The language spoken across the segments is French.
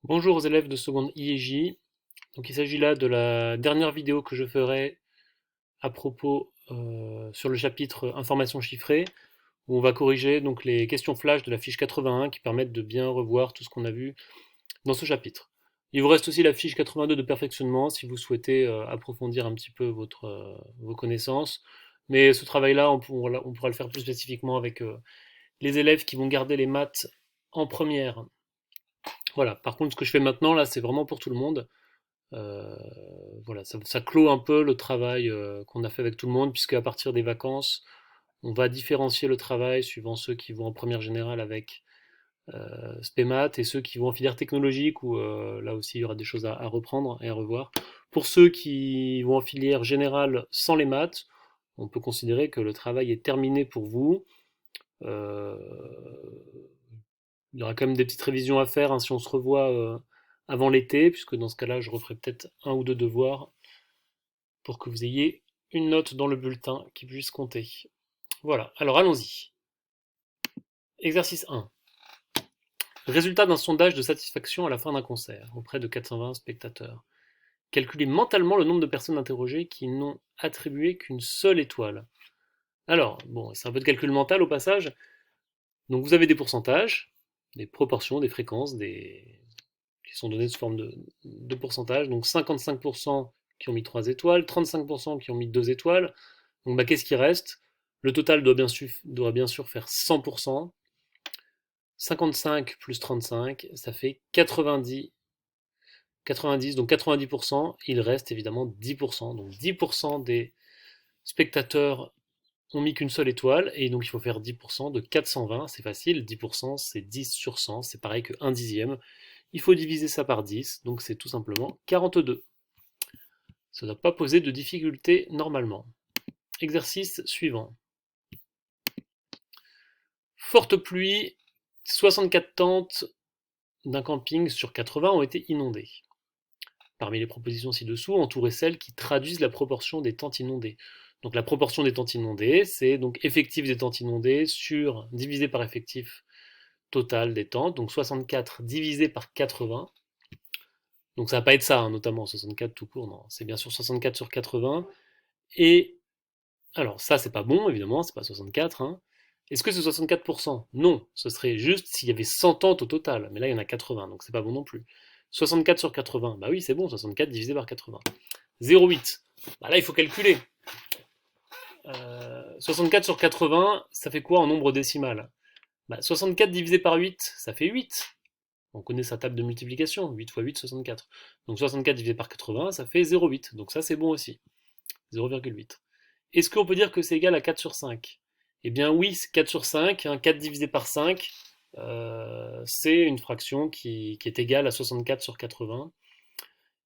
Bonjour aux élèves de seconde IEJ. Donc il s'agit là de la dernière vidéo que je ferai à propos sur le chapitre information chiffrée, où on va corriger donc les questions flash de la fiche 81 qui permettent de bien revoir tout ce qu'on a vu dans ce chapitre. Il vous reste aussi la fiche 82 de perfectionnement si vous souhaitez approfondir un petit peu vos connaissances. Mais ce travail-là, on pourra le faire plus spécifiquement avec les élèves qui vont garder les maths en première. Voilà. Par contre, ce que je fais maintenant, là, c'est vraiment pour tout le monde. Euh, voilà, ça clôt un peu le travail qu'on a fait avec tout le monde, puisque à partir des vacances, on va différencier le travail suivant ceux qui vont en première générale avec SPEMAT et ceux qui vont en filière technologique, où là aussi il y aura des choses à reprendre et à revoir. Pour ceux qui vont en filière générale sans les maths, on peut considérer que le travail est terminé pour vous. Euh, il y aura quand même des petites révisions à faire hein, si on se revoit avant l'été, puisque dans ce cas-là, je referai peut-être un ou deux devoirs pour que vous ayez une note dans le bulletin qui puisse compter. Voilà, alors allons-y. Exercice 1. Résultat d'un sondage de satisfaction à la fin d'un concert, auprès de 420 spectateurs. Calculez mentalement le nombre de personnes interrogées qui n'ont attribué qu'une seule étoile. Alors, bon, c'est un peu de calcul mental au passage. Donc vous avez des pourcentages, des proportions, des fréquences, qui sont données sous forme de pourcentage. Donc 55% qui ont mis 3 étoiles, 35% qui ont mis 2 étoiles. Donc bah, qu'est-ce qui reste? Le total doit bien sûr faire 100%. 55 plus 35, ça fait 90. 90, donc 90%, il reste évidemment 10%. Donc 10% des spectateurs ont mis qu'une seule étoile, et donc il faut faire 10% de 420, c'est facile, 10% c'est 10 sur 100, c'est pareil que 1 dixième. Il faut diviser ça par 10, donc c'est tout simplement 42. Ça ne doit pas poser de difficulté normalement. Exercice suivant. Forte pluie, 64 tentes d'un camping sur 80 ont été inondées. Parmi les propositions ci-dessous, entourez celles qui traduisent la proportion des tentes inondées. Donc la proportion des tentes inondées, c'est donc effectif des tentes inondées divisé par effectif total des tentes, donc 64 divisé par 80. Donc ça va pas être ça, hein, notamment 64 tout court, non, c'est bien sûr 64 sur 80. Et alors ça c'est pas bon, évidemment, c'est pas 64. Hein. Est-ce que c'est 64%? Non, ce serait juste s'il y avait 100 tentes au total, mais là il y en a 80, donc c'est pas bon non plus. 64 sur 80, bah oui c'est bon, 64 divisé par 80. 0,8, bah là il faut calculer. 64 sur 80, ça fait quoi en nombre décimal? Bah, 64 divisé par 8, ça fait 8. On connaît sa table de multiplication, 8 fois 8, 64. Donc 64 divisé par 80, ça fait 0,8. Donc ça c'est bon aussi, 0,8. Est-ce qu'on peut dire que c'est égal à 4 sur 5? Eh bien oui, c'est 4 sur 5, hein, 4 divisé par 5, c'est une fraction qui est égale à 64 sur 80.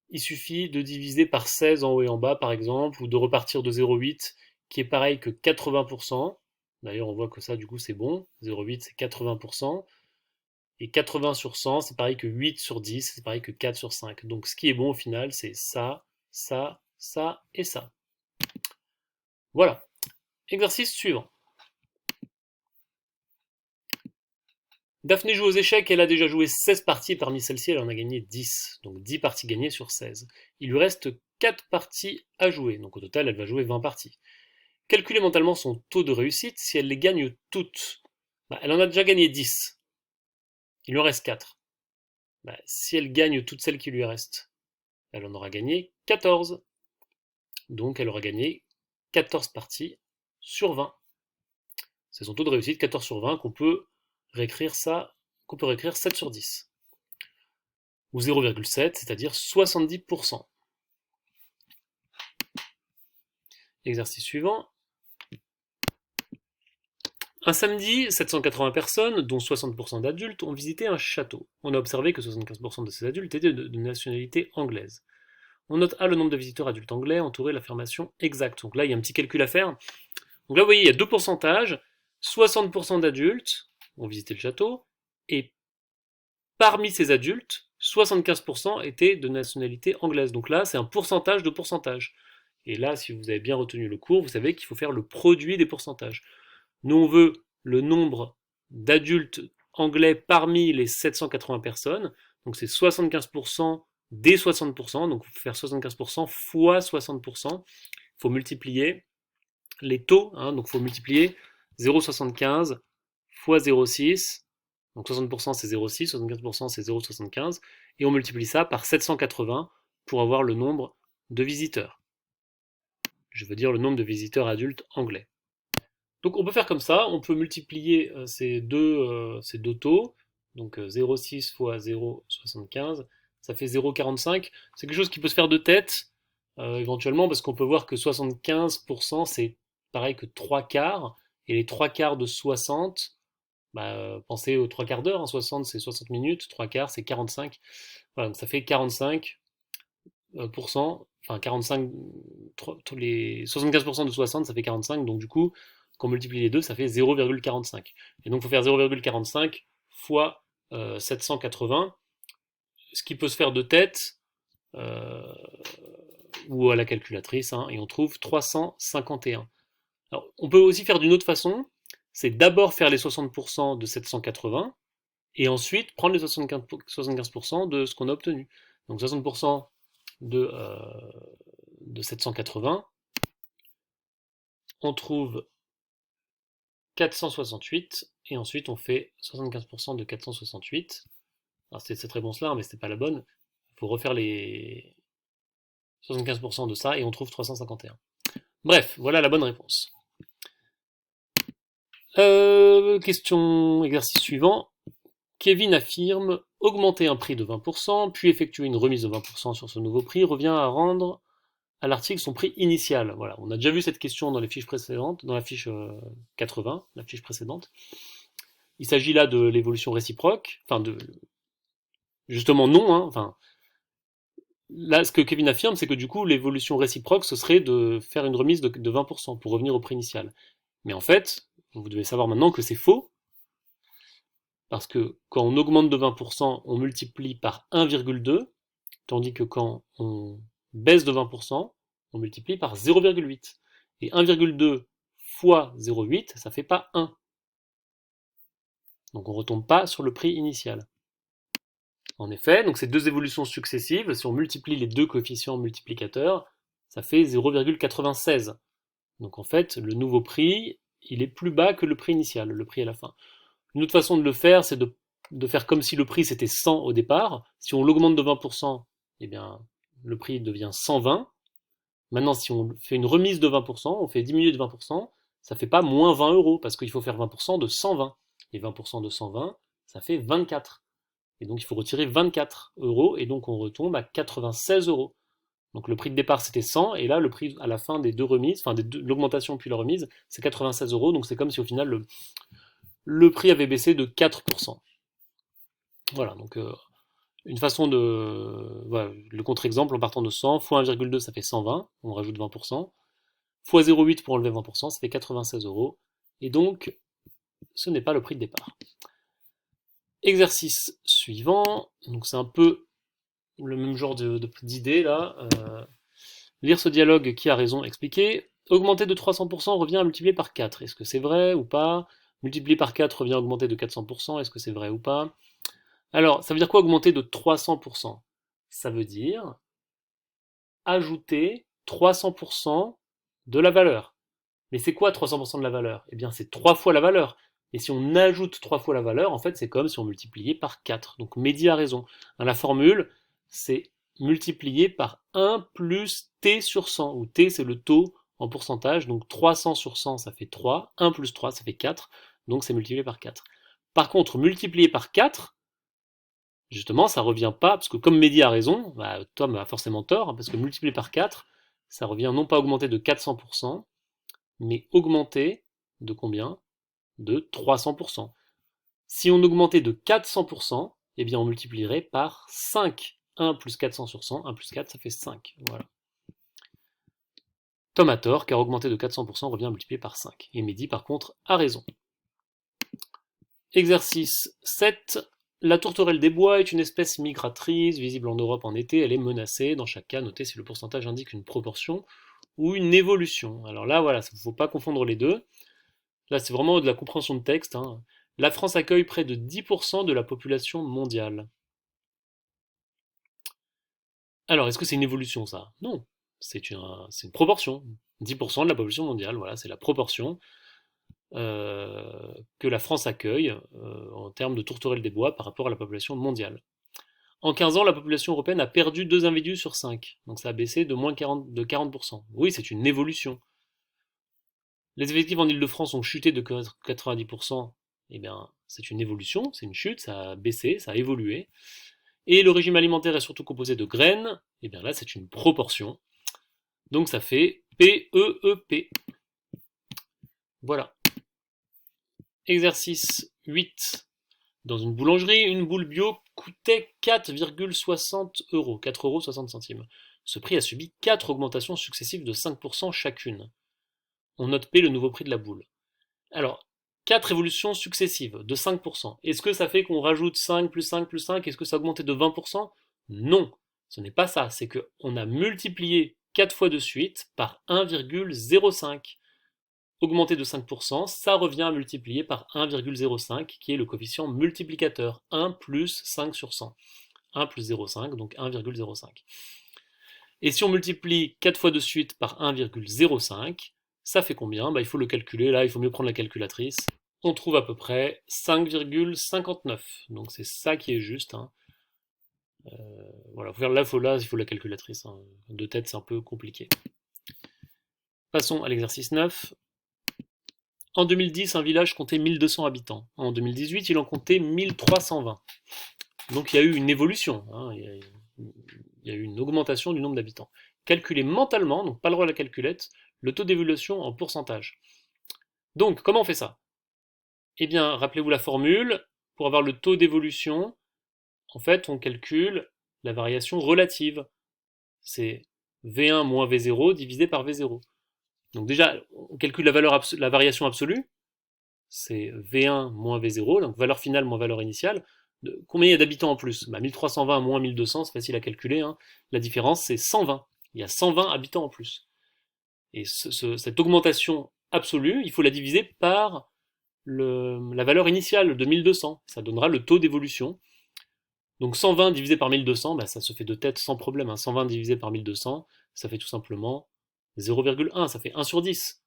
Il suffit de diviser par 16 en haut et en bas par exemple, ou de repartir de 0,8 qui est pareil que 80%. D'ailleurs on voit que ça du coup c'est bon, 0,8 c'est 80%. Et 80 sur 100 c'est pareil que 8 sur 10, c'est pareil que 4 sur 5. Donc ce qui est bon au final c'est ça, ça, ça et ça. Voilà. Exercice suivant. Daphné joue aux échecs, elle a déjà joué 16 parties, et parmi celles-ci elle en a gagné 10. Donc 10 parties gagnées sur 16. Il lui reste 4 parties à jouer, donc au total elle va jouer 20 parties. Calculez mentalement son taux de réussite si elle les gagne toutes. Bah, elle en a déjà gagné 10. Il lui en reste 4. Bah, si elle gagne toutes celles qui lui restent, elle en aura gagné 14. Donc elle aura gagné 14 parties sur 20. C'est son taux de réussite, 14 sur 20, qu'on peut réécrire 7 sur 10. Ou 0,7, c'est-à-dire 70%. Exercice suivant. Un samedi, 780 personnes, dont 60% d'adultes, ont visité un château. On a observé que 75% de ces adultes étaient de nationalité anglaise. On note A le nombre de visiteurs adultes anglais, entouré l'affirmation exacte. Donc là, il y a un petit calcul à faire. Donc là, vous voyez, il y a deux pourcentages. 60% d'adultes ont visité le château, et parmi ces adultes, 75% étaient de nationalité anglaise. Donc là, c'est un pourcentage de pourcentage. Et là, si vous avez bien retenu le cours, vous savez qu'il faut faire le produit des pourcentages. Nous, on veut le nombre d'adultes anglais parmi les 780 personnes. Donc c'est 75% des 60%, donc il faut faire 75% fois 60%. Il faut multiplier les taux, hein, donc il faut multiplier 0,75 fois 0,6, donc 60% c'est 0,6, 75% c'est 0,75, et on multiplie ça par 780 pour avoir le nombre de visiteurs. Je veux dire le nombre de visiteurs adultes anglais. Donc on peut faire comme ça, on peut multiplier ces deux taux, donc 0,6 fois 0,75, ça fait 0,45. C'est quelque chose qui peut se faire de tête, éventuellement, parce qu'on peut voir que 75% c'est pareil que 3 quarts, et les 3 quarts de 60, bah, pensez aux 3 quarts d'heure, hein, 60 c'est 60 minutes, 3 quarts c'est 45. Voilà, donc ça fait 45%, enfin 45, les 75% de 60 ça fait 45, donc du coup, quand on multiplie les deux, ça fait 0,45. Et donc il faut faire 0,45 fois 780, ce qui peut se faire de tête, euh, ou à la calculatrice, hein, et on trouve 351. Alors, on peut aussi faire d'une autre façon, c'est d'abord faire les 60% de 780, et ensuite prendre les 75% de ce qu'on a obtenu. Donc 60% de 780, on trouve 468, et ensuite on fait 75% de 468. Alors c'est cette réponse-là, mais c'était pas la bonne. Il faut refaire les 75% de ça, et on trouve 351. Bref, voilà la bonne réponse. Question, exercice suivant. Kevin affirme augmenter un prix de 20%, puis effectuer une remise de 20% sur ce nouveau prix revient à rendre à l'article son prix initial. Voilà, on a déjà vu cette question dans les fiches précédentes, dans la fiche 80, la fiche précédente. Il s'agit là de l'évolution réciproque, enfin de justement non, hein, enfin là ce que Kevin affirme, c'est que du coup l'évolution réciproque ce serait de faire une remise de 20% pour revenir au prix initial. Mais en fait, vous devez savoir maintenant que c'est faux, parce que quand on augmente de 20%, on multiplie par 1,2, tandis que quand on baisse de 20%, on multiplie par 0,8. Et 1,2 fois 0,8, ça fait pas 1. Donc on ne retombe pas sur le prix initial. En effet, donc ces deux évolutions successives, si on multiplie les deux coefficients multiplicateurs, ça fait 0,96. Donc en fait, le nouveau prix, il est plus bas que le prix initial, le prix à la fin. Une autre façon de le faire, c'est de faire comme si le prix c'était 100 au départ. Si on l'augmente de 20%, eh bien, le prix devient 120. Maintenant, si on fait une remise de 20%, on fait diminuer de 20%, ça fait pas moins 20 euros, parce qu'il faut faire 20% de 120. Et 20% de 120, ça fait 24. Et donc il faut retirer 24 euros, et donc on retombe à 96 euros. Donc le prix de départ c'était 100, et là le prix à la fin des deux remises, enfin l'augmentation puis la remise, c'est 96 euros, donc c'est comme si au final le prix avait baissé de 4%. Voilà, donc une façon de... Voilà, le contre-exemple en partant de 100, fois 1,2 ça fait 120, on rajoute 20%, fois 0,8 pour enlever 20%, ça fait 96 euros, et donc ce n'est pas le prix de départ. Exercice suivant, donc c'est un peu le même genre d'idée là. Lire ce dialogue, qui a raison, expliquer. Augmenter de 300% revient à multiplier par 4. Est-ce que c'est vrai ou pas? Multiplier par 4 revient à augmenter de 400%. Est-ce que c'est vrai ou pas? Alors, ça veut dire quoi augmenter de 300%? Ça veut dire ajouter 300% de la valeur. Mais c'est quoi 300% de la valeur? Eh bien, c'est 3 fois la valeur. Et si on ajoute 3 fois la valeur, en fait, c'est comme si on multipliait par 4. Donc Mehdi a raison. La formule, c'est multiplié par 1 plus t sur 100, où t c'est le taux en pourcentage. Donc 300 sur 100, ça fait 3. 1 plus 3, ça fait 4. Donc c'est multiplié par 4. Par contre, multiplié par 4, justement, ça revient pas, parce que comme Mehdi a raison, bah, Tom a forcément tort, hein, parce que multiplié par 4, ça revient non pas augmenter de 400%, mais augmenter de combien? De 300%. Si on augmentait de 400%, eh bien on multiplierait par 5. 1 plus 400 sur 100, 1 plus 4, ça fait 5. Voilà. Tom a tort, car augmenter de 400% revient à multiplier par 5. Et Mehdi, par contre, a raison. Exercice 7. La tourterelle des bois est une espèce migratrice, visible en Europe en été, elle est menacée. Dans chaque cas, notez si le pourcentage indique une proportion ou une évolution. Alors là, voilà, il ne faut pas confondre les deux. Là, c'est vraiment de la compréhension de texte, hein. La France accueille près de 10% de la population mondiale. Alors, est-ce que c'est une évolution, ça? Non, c'est une proportion. 10% de la population mondiale, voilà, c'est la proportion que la France accueille en termes de tourterelles des bois par rapport à la population mondiale. En 15 ans, la population européenne a perdu 2 individus sur 5. Donc ça a baissé de moins 40, de 40%. Oui, c'est une évolution. Les effectifs en Ile-de-France ont chuté de 90%. Eh bien, c'est une évolution, c'est une chute, ça a baissé, ça a évolué. Et le régime alimentaire est surtout composé de graines. Eh bien là, c'est une proportion. Donc ça fait PEEP. Voilà. Exercice 8. Dans une boulangerie, une boule bio coûtait 4,60 euros, 4,60 €. Ce prix a subi 4 augmentations successives de 5% chacune. On note P, le nouveau prix de la boule. Alors, 4 évolutions successives de 5%. Est-ce que ça fait qu'on rajoute 5 plus 5 plus 5? Est-ce que ça a augmenté de 20%? Non, ce n'est pas ça. C'est qu'on a multiplié 4 fois de suite par 1,05. Augmenté de 5%, ça revient à multiplier par 1,05, qui est le coefficient multiplicateur. 1 plus 5 sur 100. 1 plus 0,5, donc 1,05. Et si on multiplie 4 fois de suite par 1,05, ça fait combien? Il faut le calculer, là il faut mieux prendre la calculatrice. On trouve à peu près 5,59. Donc c'est ça qui est juste. Hein. Voilà, là il faut la calculatrice. Hein. De tête c'est un peu compliqué. Passons à l'exercice 9. En 2010, un village comptait 1200 habitants. En 2018, il en comptait 1320. Donc il y a eu une évolution, hein, il y a eu une augmentation du nombre d'habitants. Calculez mentalement, donc pas le droit à la calculette, le taux d'évolution en pourcentage. Donc, comment on fait ça? Eh bien, rappelez-vous la formule. Pour avoir le taux d'évolution, en fait, on calcule la variation relative. C'est V1 moins V0 divisé par V0. Donc déjà, on calcule la variation absolue. C'est V1 moins V0, donc valeur finale moins valeur initiale. Combien il y a d'habitants en plus? 1320 moins 1200, c'est facile à calculer. Hein. La différence, c'est 120. Il y a 120 habitants en plus. Et cette augmentation absolue, il faut la diviser par la valeur initiale de 1200. Ça donnera le taux d'évolution. Donc 120 divisé par 1200, ça se fait de tête sans problème. Hein. 120 divisé par 1200, ça fait tout simplement 0,1, ça fait 1 sur 10.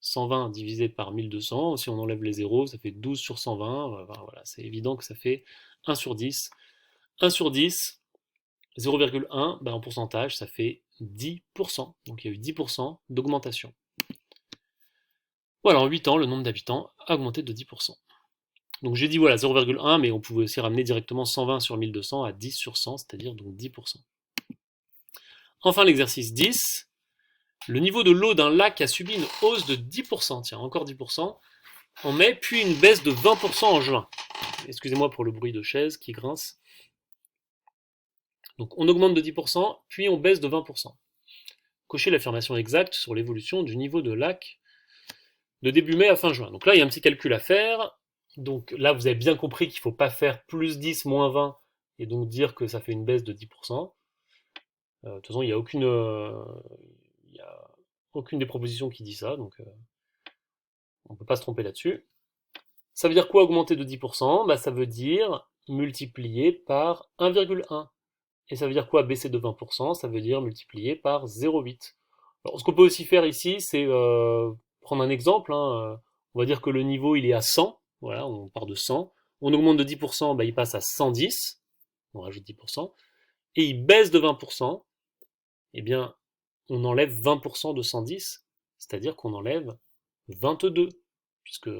120 divisé par 1200, si on enlève les zéros, ça fait 12 sur 120. Voilà, c'est évident que ça fait 1 sur 10. 1 sur 10, 0,1, en pourcentage, ça fait 10%. Donc il y a eu 10% d'augmentation. Voilà, en 8 ans, le nombre d'habitants a augmenté de 10%. Donc j'ai dit voilà 0,1, mais on pouvait aussi ramener directement 120 sur 1200 à 10 sur 100, c'est-à-dire donc 10%. Enfin l'exercice 10, le niveau de l'eau d'un lac a subi une hausse de 10%, tiens encore 10%, en mai, puis une baisse de 20% en juin. Excusez-moi pour le bruit de chaise qui grince. Donc on augmente de 10%, puis on baisse de 20%. Cochez l'affirmation exacte sur l'évolution du niveau de lac de début mai à fin juin. Donc là, il y a un petit calcul à faire. Donc là, vous avez bien compris qu'il ne faut pas faire plus 10, moins 20, et donc dire que ça fait une baisse de 10%. De toute façon, il n'y a aucune des propositions qui dit ça, donc on ne peut pas se tromper là-dessus. Ça veut dire quoi augmenter de 10%? Ça veut dire multiplier par 1,1. Et ça veut dire quoi baisser de 20%? Ça veut dire multiplier par 0,8. Alors, ce qu'on peut aussi faire ici, c'est prendre un exemple. Hein, on va dire que le niveau il est à 100. Voilà, on part de 100. On augmente de 10%, il passe à 110. On rajoute 10%. Et il baisse de 20%. Eh bien, on enlève 20% de 110. C'est-à-dire qu'on enlève 22. Puisque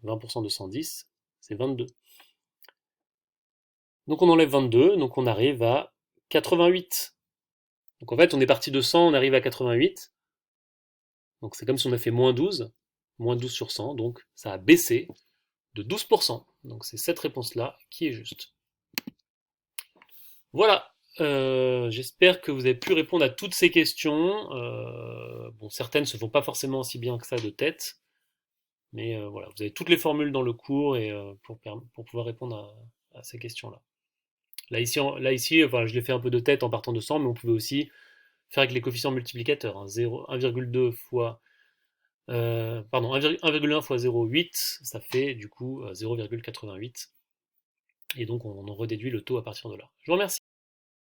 20% de 110, c'est 22. Donc on enlève 22, donc on arrive à 88. Donc en fait, on est parti de 100, on arrive à 88. Donc c'est comme si on a fait moins 12 sur 100, donc ça a baissé de 12%. Donc c'est cette réponse-là qui est juste. Voilà, j'espère que vous avez pu répondre à toutes ces questions. Bon, certaines ne se font pas forcément aussi bien que ça de tête, mais voilà, vous avez toutes les formules dans le cours et pour pouvoir répondre à ces questions-là. Là ici enfin, je l'ai fait un peu de tête en partant de 100, mais on pouvait aussi faire avec les coefficients multiplicateurs. Hein, 1,2 fois 1,1 fois 0,8, ça fait du coup 0,88. Et donc on en redéduit le taux à partir de là. Je vous remercie.